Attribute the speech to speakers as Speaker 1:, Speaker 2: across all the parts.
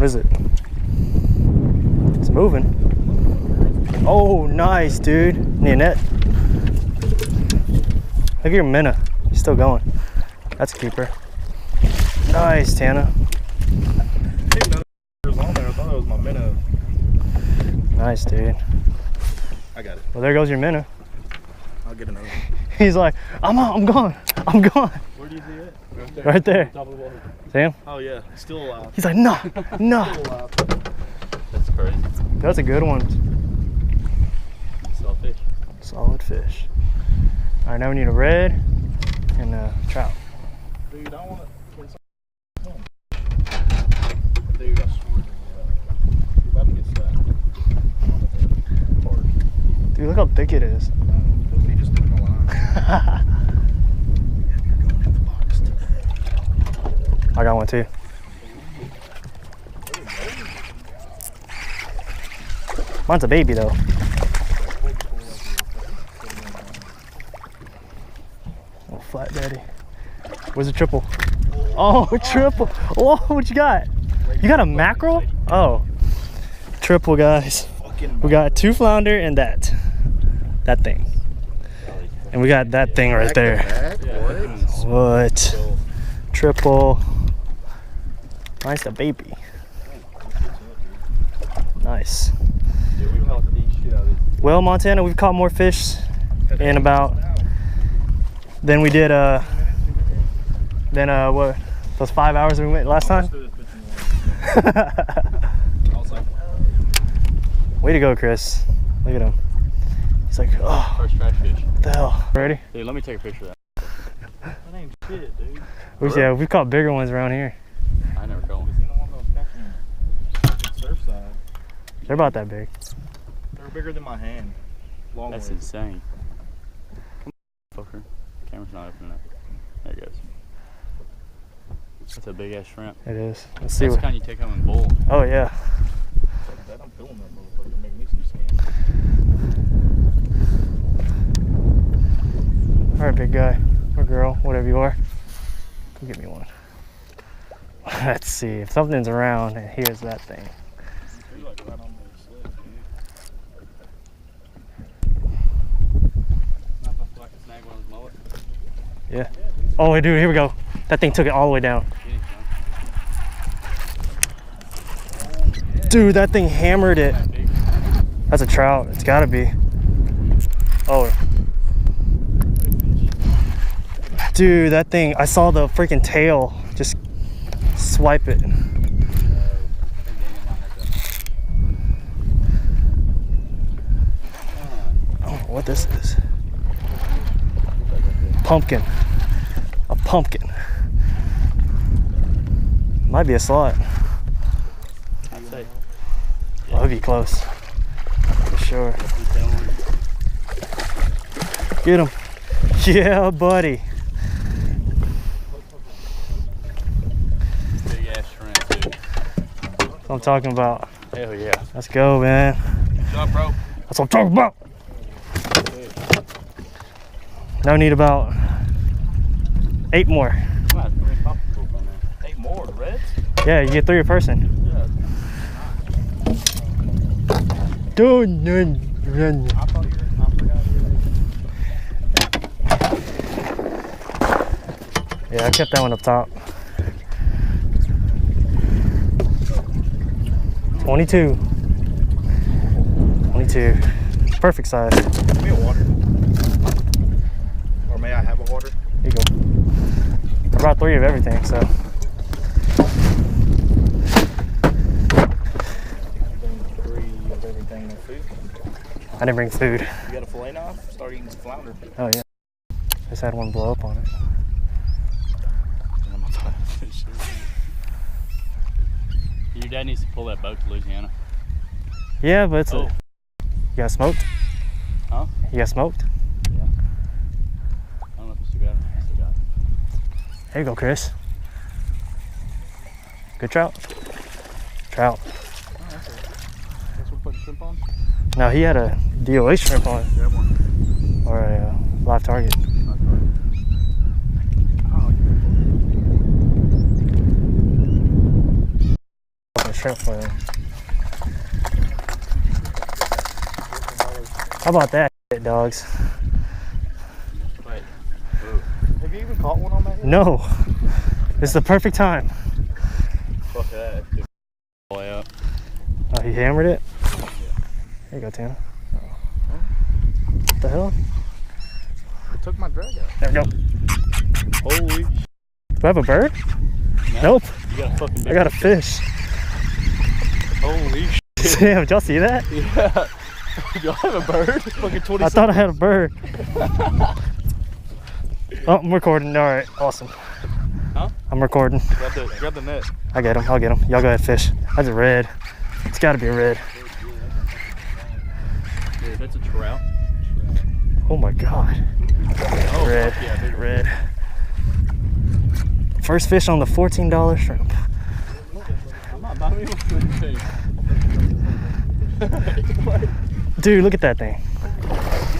Speaker 1: What is it? It's moving. Oh, nice, dude. Need a net. Look at your minnow. He's still going. That's a keeper. Nice, Tana.
Speaker 2: I didn't know there was on there. I thought it was my minnow.
Speaker 1: Nice, dude.
Speaker 2: I got it.
Speaker 1: Well, there goes your minnow.
Speaker 2: I'll get another one.
Speaker 1: He's like, I'm out, I'm gone. I'm gone.
Speaker 2: Where do you see it? Right there.
Speaker 1: Right there.
Speaker 2: Top of the water.
Speaker 1: See him?
Speaker 2: Oh yeah, still alive.
Speaker 1: He's like, no, no.
Speaker 2: Still alive.
Speaker 3: That's crazy.
Speaker 1: That's a good one.
Speaker 3: Solid fish.
Speaker 1: Solid fish. All right, now we need a red and a trout.
Speaker 2: Dude, I want to. Dude, I swear. You're about to get slapped.
Speaker 1: Dude, look how thick it is.
Speaker 2: Supposed to be just in the line.
Speaker 1: I got one too. Mine's a baby though. Oh, flat daddy. Where's the triple? Oh, triple. Oh, what you got? You got a mackerel? Oh, triple, guys. We got 2 flounder and that thing. And we got that thing right there. What? Triple. Nice, the baby. Nice. Well, Montana, we've caught more fish in about than we did what, those 5 hours we went last time. Way to go, Chris. Look at him. He's like, oh,
Speaker 3: First trash fish.
Speaker 1: what the hell? Ready?
Speaker 3: Dude, let me take a picture of that.
Speaker 2: That ain't shit, dude.
Speaker 1: Yeah, we've caught bigger ones around here.
Speaker 3: I never caught one.
Speaker 2: Surfside.
Speaker 1: They're about that big.
Speaker 2: They're bigger than my hand. Long
Speaker 3: That's
Speaker 2: ways.
Speaker 3: insane. Come on, fucker. Camera's not opening up. There it goes. That's a big ass shrimp.
Speaker 1: It is. Let's see
Speaker 3: That's the
Speaker 1: what.
Speaker 3: kind you take home and boil.
Speaker 1: Oh yeah.
Speaker 2: That I'm feeling that motherfucker. Make me some skin.
Speaker 1: All right, big guy or girl, whatever you are. Come get me one. Let's see if something's around. And here's that thing.
Speaker 2: You're like right on the slit, dude.
Speaker 3: Not if I feel like I snag one of those mullets.
Speaker 1: Yeah. Oh, wait, dude, here we go. That thing took it all the way down. Dude, that thing hammered it. That's a trout. It's gotta be. Oh. Dude, that thing, I saw the freaking tail just swipe it. I don't know what this is. Pumpkin. A pumpkin. Might be a slot.
Speaker 3: I'd say.
Speaker 1: Well, it'll be close. For sure. Get him. Yeah, buddy.
Speaker 3: Big ass shrimp, dude.
Speaker 1: That's what I'm talking about.
Speaker 3: Hell yeah.
Speaker 1: Let's go, man.
Speaker 3: Good job, bro.
Speaker 1: That's what I'm talking about. Now we need about 8 more.
Speaker 3: Come on, put me popsicle on there.
Speaker 2: 8 more, reds?
Speaker 1: Yeah, you get 3 a person.
Speaker 2: Yeah.
Speaker 1: Dude,
Speaker 2: I thought you were, I forgot you were.
Speaker 1: yeah, I kept that one up top. 22. 22. Perfect size.
Speaker 2: Give me a water. Or may I have a water?
Speaker 1: Here you go. I brought 3 of everything, so.
Speaker 2: Bring 3 of everything in food.
Speaker 1: I didn't bring food.
Speaker 2: You got a fillet knife? Start eating some flounder.
Speaker 1: Oh, yeah. Just had one blow up on it.
Speaker 3: Your dad needs to pull that boat to Louisiana.
Speaker 1: Yeah, but it's
Speaker 3: Oh.
Speaker 1: You got smoked?
Speaker 3: Huh?
Speaker 1: You got smoked?
Speaker 3: Yeah. I don't know if you still got it. I still got it.
Speaker 1: There you go, Chris. Good trout. Trout.
Speaker 2: Oh, okay. That's what we're putting shrimp on?
Speaker 1: No, he had a DOA shrimp on it.
Speaker 2: Grab one.
Speaker 1: Or a live target. shrimp for him. How about that, dogs?
Speaker 3: Wait.
Speaker 2: Have you even caught one on that here?
Speaker 1: No. This is the perfect time.
Speaker 3: Fuck that. All the way up.
Speaker 1: Oh, he hammered it? There you go, Tanner. What the hell?
Speaker 2: It took my drag out.
Speaker 1: There we go.
Speaker 3: Holy.
Speaker 1: Do I have a bird?
Speaker 3: No.
Speaker 1: Nope.
Speaker 3: You got a fucking big
Speaker 1: I got a fish.
Speaker 3: Holy shit.
Speaker 1: Damn, did y'all see that?
Speaker 3: Yeah. Y'all have a bird? Fucking 20
Speaker 1: I thought I had a bird. Oh, I'm recording. All right, awesome.
Speaker 3: Huh?
Speaker 1: I'm recording.
Speaker 3: Grab the net.
Speaker 1: I'll get him. Y'all go ahead, fish. That's a red. It's got to be a red.
Speaker 3: Dude, that's a trout.
Speaker 1: Oh my God.
Speaker 3: Oh,
Speaker 1: Red,
Speaker 3: fuck yeah, big
Speaker 1: red. First fish on the $14 shrimp.
Speaker 3: Not even
Speaker 1: Dude, look at that thing.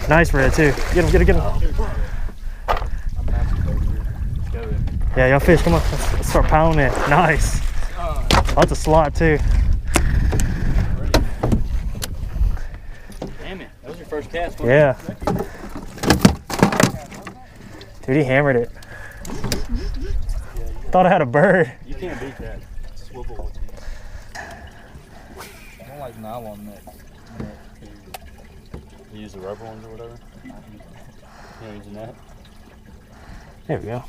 Speaker 1: Nice red too. Get him. Yeah, y'all fish, come on. Let's start piling it. Nice. Oh, that's a slot too.
Speaker 3: Damn it. That was your first cast.
Speaker 1: Yeah. Dude, he hammered it. Thought I had a bird.
Speaker 3: You can't beat that.
Speaker 2: Swivel with me. I don't like nylon net.
Speaker 3: You use the rubber ones or whatever? You know, use the net.
Speaker 1: There we go.